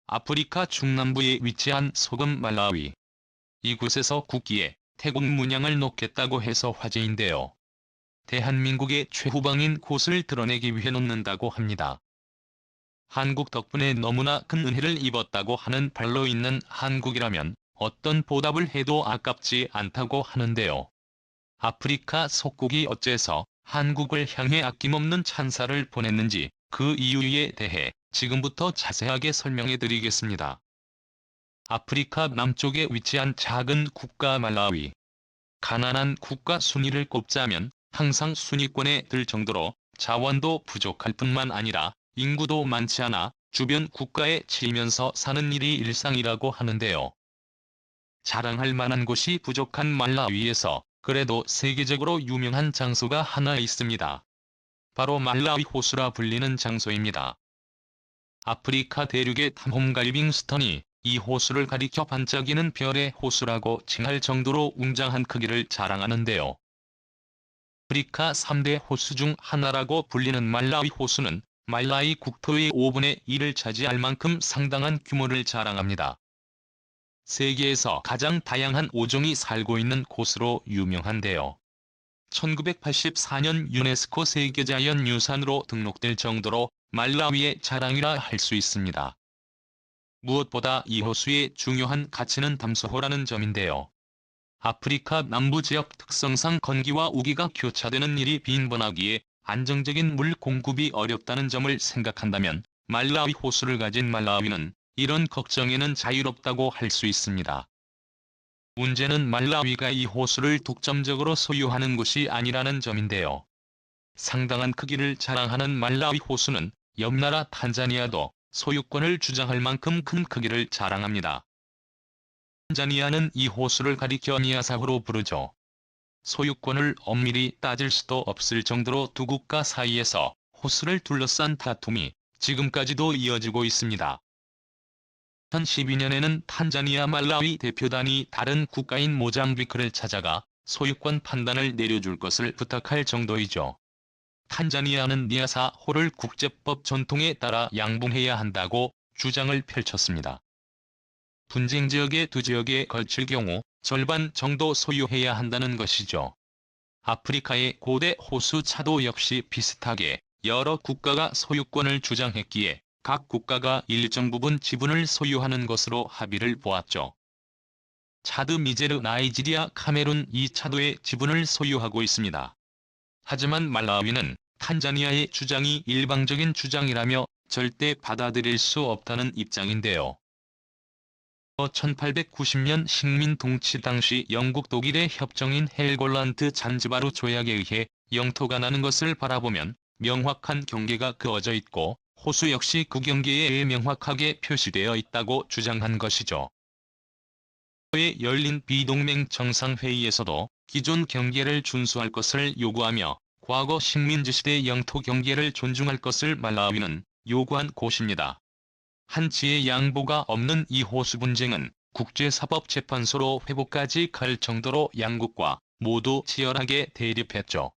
아프리카 중남부에 위치한 소금 말라위. 이곳에서 국기에 태국 문양을 놓겠다고 해서 화제인데요. 대한민국의 최후방인 곳을 드러내기 위해 놓는다고 합니다. 한국 덕분에 너무나 큰 은혜를 입었다고 하는 발로 있는 한국이라면 어떤 보답을 해도 아깝지 않다고 하는데요. 아프리카 속국이 어째서 한국을 향해 아낌없는 찬사를 보냈는지 그 이유에 대해 지금부터 자세하게 설명해 드리겠습니다. 아프리카 남쪽에 위치한 작은 국가 말라위. 가난한 국가 순위를 꼽자면 항상 순위권에 들 정도로 자원도 부족할 뿐만 아니라 인구도 많지 않아 주변 국가에 치이면서 사는 일이 일상이라고 하는데요. 자랑할 만한 곳이 부족한 말라위에서 그래도 세계적으로 유명한 장소가 하나 있습니다. 바로 말라위 호수라 불리는 장소입니다. 아프리카 대륙의 탐홈갈빙 스턴이 이 호수를 가리켜 반짝이는 별의 호수라고 칭할 정도로 웅장한 크기를 자랑하는데요. 아프리카 3대 호수 중 하나라고 불리는 말라위 호수는 말라위 국토의 5분의 1을 차지할 만큼 상당한 규모를 자랑합니다. 세계에서 가장 다양한 오종이 살고 있는 곳으로 유명한데요. 1984년 유네스코 세계자연유산으로 등록될 정도로 말라위의 자랑이라 할 수 있습니다. 무엇보다 이 호수의 중요한 가치는 담수호라는 점인데요. 아프리카 남부 지역 특성상 건기와 우기가 교차되는 일이 빈번하기에 안정적인 물 공급이 어렵다는 점을 생각한다면 말라위 호수를 가진 말라위는 이런 걱정에는 자유롭다고 할 수 있습니다. 문제는 말라위가 이 호수를 독점적으로 소유하는 곳이 아니라는 점인데요. 상당한 크기를 자랑하는 말라위 호수는 옆나라 탄자니아도 소유권을 주장할 만큼 큰 크기를 자랑합니다. 탄자니아는 이 호수를 가리켜 니아사호로 부르죠. 소유권을 엄밀히 따질 수도 없을 정도로 두 국가 사이에서 호수를 둘러싼 다툼이 지금까지도 이어지고 있습니다. 2012년에는 탄자니아 말라위 대표단이 다른 국가인 모잠비크를 찾아가 소유권 판단을 내려줄 것을 부탁할 정도이죠. 탄자니아는 니아사호를 국제법 전통에 따라 양봉해야 한다고 주장을 펼쳤습니다. 분쟁 지역의 두 지역에 걸칠 경우 절반 정도 소유해야 한다는 것이죠. 아프리카의 고대 호수 차도 역시 비슷하게 여러 국가가 소유권을 주장했기에 각 국가가 일정 부분 지분을 소유하는 것으로 합의를 보았죠. 차드, 니제르, 나이지리아, 카메룬 이 차도의 지분을 소유하고 있습니다. 하지만 말라위는 탄자니아의 주장이 일방적인 주장이라며 절대 받아들일 수 없다는 입장인데요. 1890년 식민 통치 당시 영국 독일의 협정인 헬골란드 잔지바르 조약에 의해 영토가 나는 것을 바라보면 명확한 경계가 그어져 있고 호수 역시 그 경계에 명확하게 표시되어 있다고 주장한 것이죠. 에 열린 비동맹 정상회의에서도 기존 경계를 준수할 것을 요구하며 과거 식민지 시대 영토 경계를 존중할 것을 말라위는 요구한 곳입니다. 한치의 양보가 없는 이 호수 분쟁은 국제사법재판소로 회복까지 갈 정도로 양국과 모두 치열하게 대립했죠.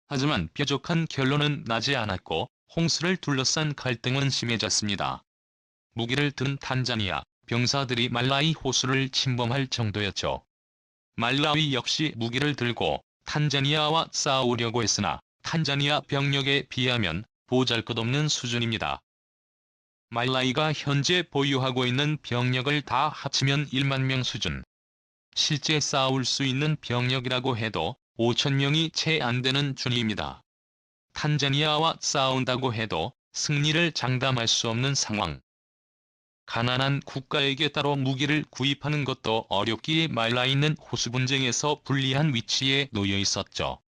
하지만 뾰족한 결론은 나지 않았고 홍수를 둘러싼 갈등은 심해졌습니다. 무기를 든 탄자니아 병사들이 말라위 호수를 침범할 정도였죠. 말라위 역시 무기를 들고 탄자니아와 싸우려고 했으나 탄자니아 병력에 비하면 보잘것없는 수준입니다. 말라위가 현재 보유하고 있는 병력을 다 합치면 1만 명 수준. 실제 싸울 수 있는 병력이라고 해도 5천 명이 채 안 되는 준위입니다. 탄자니아와 싸운다고 해도 승리를 장담할 수 없는 상황. 가난한 국가에게 따로 무기를 구입하는 것도 어렵기에 말라있는 호수 분쟁에서 불리한 위치에 놓여 있었죠.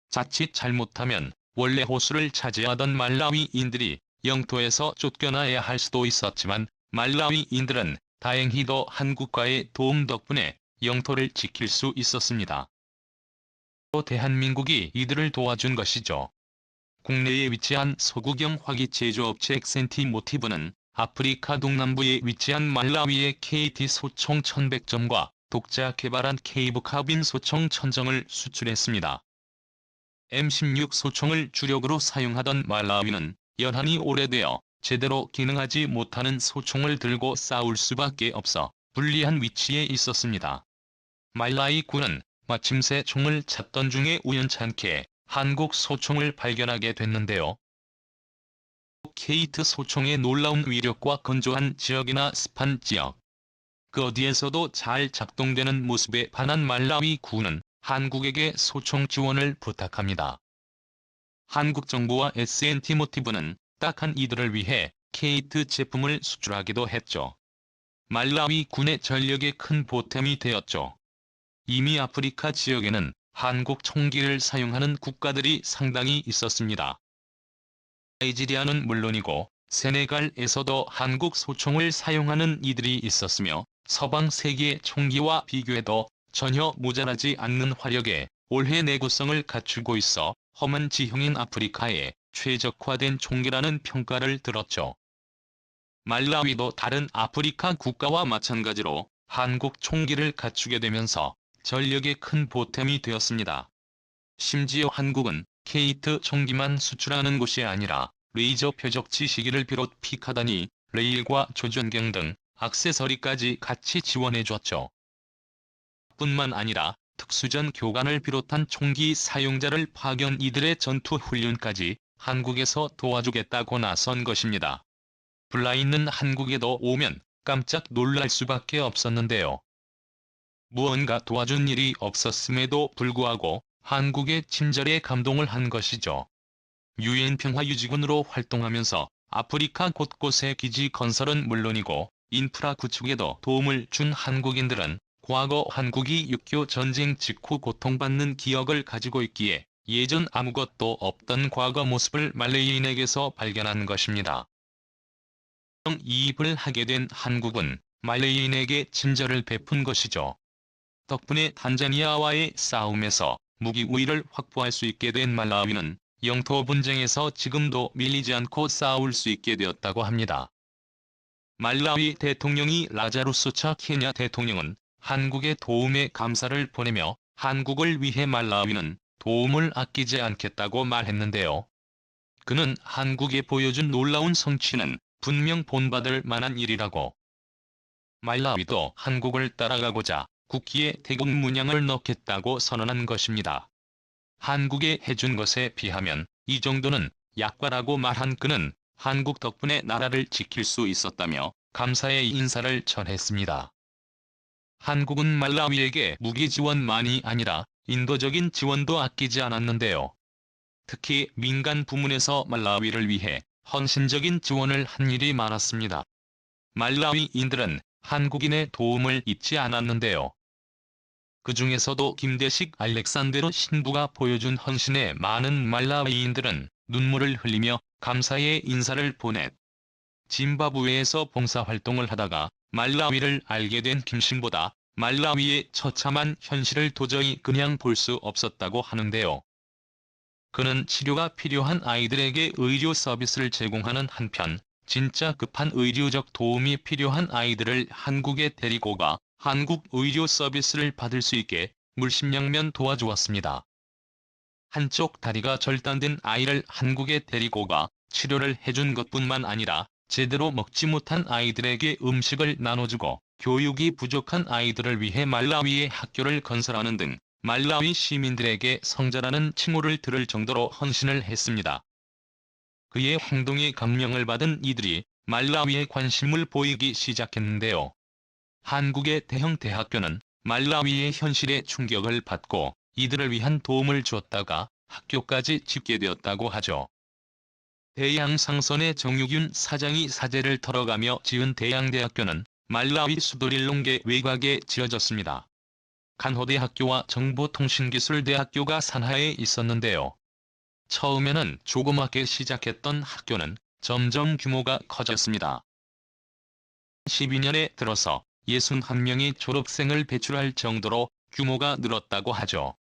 자칫 잘못하면 원래 호수를 차지하던 말라위인들이 영토에서 쫓겨나야 할 수도 있었지만 말라위인들은 다행히도 한국과의 도움 덕분에 영토를 지킬 수 있었습니다. 또 대한민국이 이들을 도와준 것이죠. 국내에 위치한 소구경 화기 제조업체 엑센티모티브는 아프리카 동남부에 위치한 말라위의 KT 소총 1100점과 독자 개발한 케이브 카빈 소총 1000정을 수출했습니다. M16 소총을 주력으로 사용하던 말라위는 연한이 오래되어 제대로 기능하지 못하는 소총을 들고 싸울 수밖에 없어 불리한 위치에 있었습니다. 말라위 군은 마침새 총을 찾던 중에 우연찮게 한국 소총을 발견하게 됐는데요. K2 소총의 놀라운 위력과 건조한 지역이나 습한 지역, 그 어디에서도 잘 작동되는 모습에 반한 말라위 군은 한국에게 소총 지원을 부탁합니다. 한국 정부와 S&T 모티브는 딱한 이들을 위해 K2 제품을 수출하기도 했죠. 말라위 군의 전력에 큰 보탬이 되었죠. 이미 아프리카 지역에는 한국 총기를 사용하는 국가들이 상당히 있었습니다. 나이지리아는 물론이고 세네갈에서도 한국 소총을 사용하는 이들이 있었으며 서방 세계의 총기와 비교해도 전혀 모자라지 않는 화력에 올해 내구성을 갖추고 있어 험한 지형인 아프리카에 최적화된 총기라는 평가를 들었죠. 말라위도 다른 아프리카 국가와 마찬가지로 한국 총기를 갖추게 되면서 전력에 큰 보탬이 되었습니다. 심지어 한국은 K2 총기만 수출하는 것이 아니라 레이저 표적지 시기를 비롯 피카다니, 레일과 조준경 등 액세서리까지 같이 지원해줬죠. 뿐만 아니라 특수전 교관을 비롯한 총기 사용자를 파견 이들의 전투 훈련까지 한국에서 도와주겠다고 나선 것입니다. 블라인은 한국에도 오면 깜짝 놀랄 수밖에 없었는데요. 무언가 도와준 일이 없었음에도 불구하고 한국의 친절에 감동을 한 것이죠. 유엔 평화유지군으로 활동하면서 아프리카 곳곳의 기지 건설은 물론이고 인프라 구축에도 도움을 준 한국인들은 과거 한국이 6.25 전쟁 직후 고통받는 기억을 가지고 있기에 예전 아무것도 없던 과거 모습을 말레이인에게서 발견한 것입니다. 이입을 하게 된 한국은 말레이인에게 친절을 베푼 것이죠. 덕분에 탄자니아와의 싸움에서 무기 우위를 확보할 수 있게 된 말라위는 영토 분쟁에서 지금도 밀리지 않고 싸울 수 있게 되었다고 합니다. 말라위 대통령이 라자루스 차 케냐 대통령은 한국의 도움에 감사를 보내며 한국을 위해 말라위는 도움을 아끼지 않겠다고 말했는데요. 그는 한국에 보여준 놀라운 성취는 분명 본받을 만한 일이라고. 말라위도 한국을 따라가고자 국기에 태국 문양을 넣겠다고 선언한 것입니다. 한국에 해준 것에 비하면 이 정도는 약과라고 말한 그는 한국 덕분에 나라를 지킬 수 있었다며 감사의 인사를 전했습니다. 한국은 말라위에게 무기 지원만이 아니라 인도적인 지원도 아끼지 않았는데요. 특히 민간 부문에서 말라위를 위해 헌신적인 지원을 한 일이 많았습니다. 말라위인들은 한국인의 도움을 잊지 않았는데요. 그 중에서도 김대식 알렉산데로 신부가 보여준 헌신에 많은 말라위인들은 눈물을 흘리며 감사의 인사를 보냈. 짐바브웨에서 봉사활동을 하다가 말라위를 알게 된 김신보다 말라위의 처참한 현실을 도저히 그냥 볼 수 없었다고 하는데요. 그는 치료가 필요한 아이들에게 의료 서비스를 제공하는 한편 진짜 급한 의료적 도움이 필요한 아이들을 한국에 데리고 가 한국 의료 서비스를 받을 수 있게 물심양면 도와주었습니다. 한쪽 다리가 절단된 아이를 한국에 데리고 가 치료를 해준 것뿐만 아니라 제대로 먹지 못한 아이들에게 음식을 나눠주고 교육이 부족한 아이들을 위해 말라위의 학교를 건설하는 등 말라위 시민들에게 성자라는 칭호를 들을 정도로 헌신을 했습니다. 그의 행동에 감명을 받은 이들이 말라위에 관심을 보이기 시작했는데요. 한국의 대형 대학교는 말라위의 현실에 충격을 받고 이들을 위한 도움을 주었다가 학교까지 짓게 되었다고 하죠. 대양상선의 정유균 사장이 사재를 털어가며 지은 대양대학교는 말라위 수도 릴롱게 외곽에 지어졌습니다. 간호대학교와 정보통신기술대학교가 산하에 있었는데요. 처음에는 조그맣게 시작했던 학교는 점점 규모가 커졌습니다. 12년에 들어서 61명의 졸업생을 배출할 정도로 규모가 늘었다고 하죠.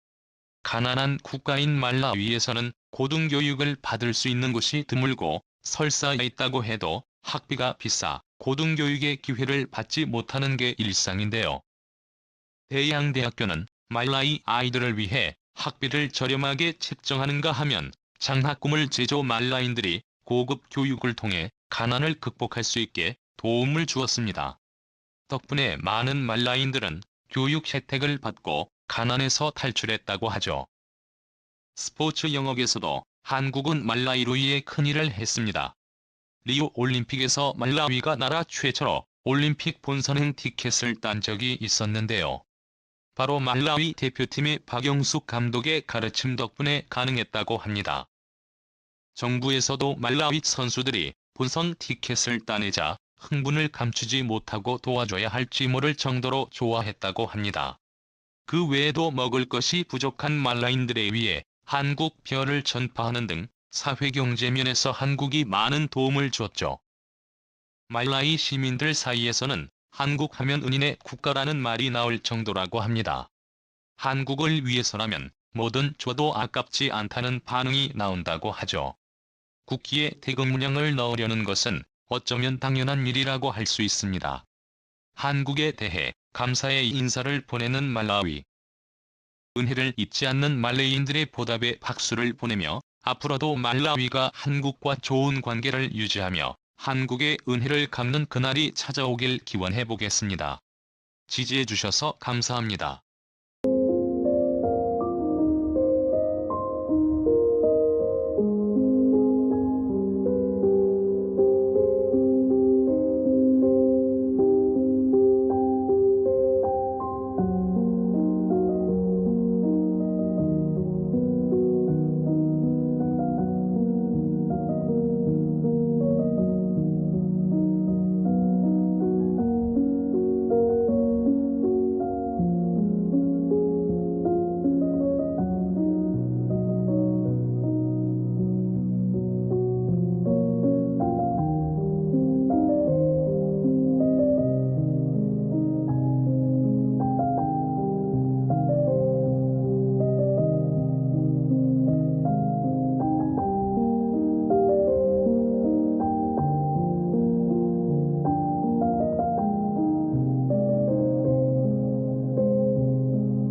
가난한 국가인 말라위에서는 고등교육을 받을 수 있는 곳이 드물고 설사 있다고 해도 학비가 비싸 고등교육의 기회를 받지 못하는 게 일상인데요. 대양대학교는 말라위 아이들을 위해 학비를 저렴하게 책정하는가 하면 장학금을 제조 말라인들이 고급 교육을 통해 가난을 극복할 수 있게 도움을 주었습니다. 덕분에 많은 말라인들은 교육 혜택을 받고 가난에서 탈출했다고 하죠. 스포츠 영역에서도 한국은 말라위로 위해 큰일을 했습니다. 리우 올림픽에서 말라위가 나라 최초로 올림픽 본선행 티켓을 딴 적이 있었는데요. 바로 말라위 대표팀의 박영숙 감독의 가르침 덕분에 가능했다고 합니다. 정부에서도 말라위 선수들이 본선 티켓을 따내자 흥분을 감추지 못하고 도와줘야 할지 모를 정도로 좋아했다고 합니다. 그 외에도 먹을 것이 부족한 말라인들에 위해 한국 별을 전파하는 등 사회경제 면에서 한국이 많은 도움을 줬죠. 말라이 시민들 사이에서는 한국 하면 은인의 국가라는 말이 나올 정도라고 합니다. 한국을 위해서라면 뭐든 줘도 아깝지 않다는 반응이 나온다고 하죠. 국기에 태극 문양을 넣으려는 것은 어쩌면 당연한 일이라고 할 수 있습니다. 한국에 대해 감사의 인사를 보내는 말라위. 은혜를 잊지 않는 말레이인들의 보답에 박수를 보내며 앞으로도 말라위가 한국과 좋은 관계를 유지하며 한국의 은혜를 갚는 그날이 찾아오길 기원해 보겠습니다. 지지해 주셔서 감사합니다.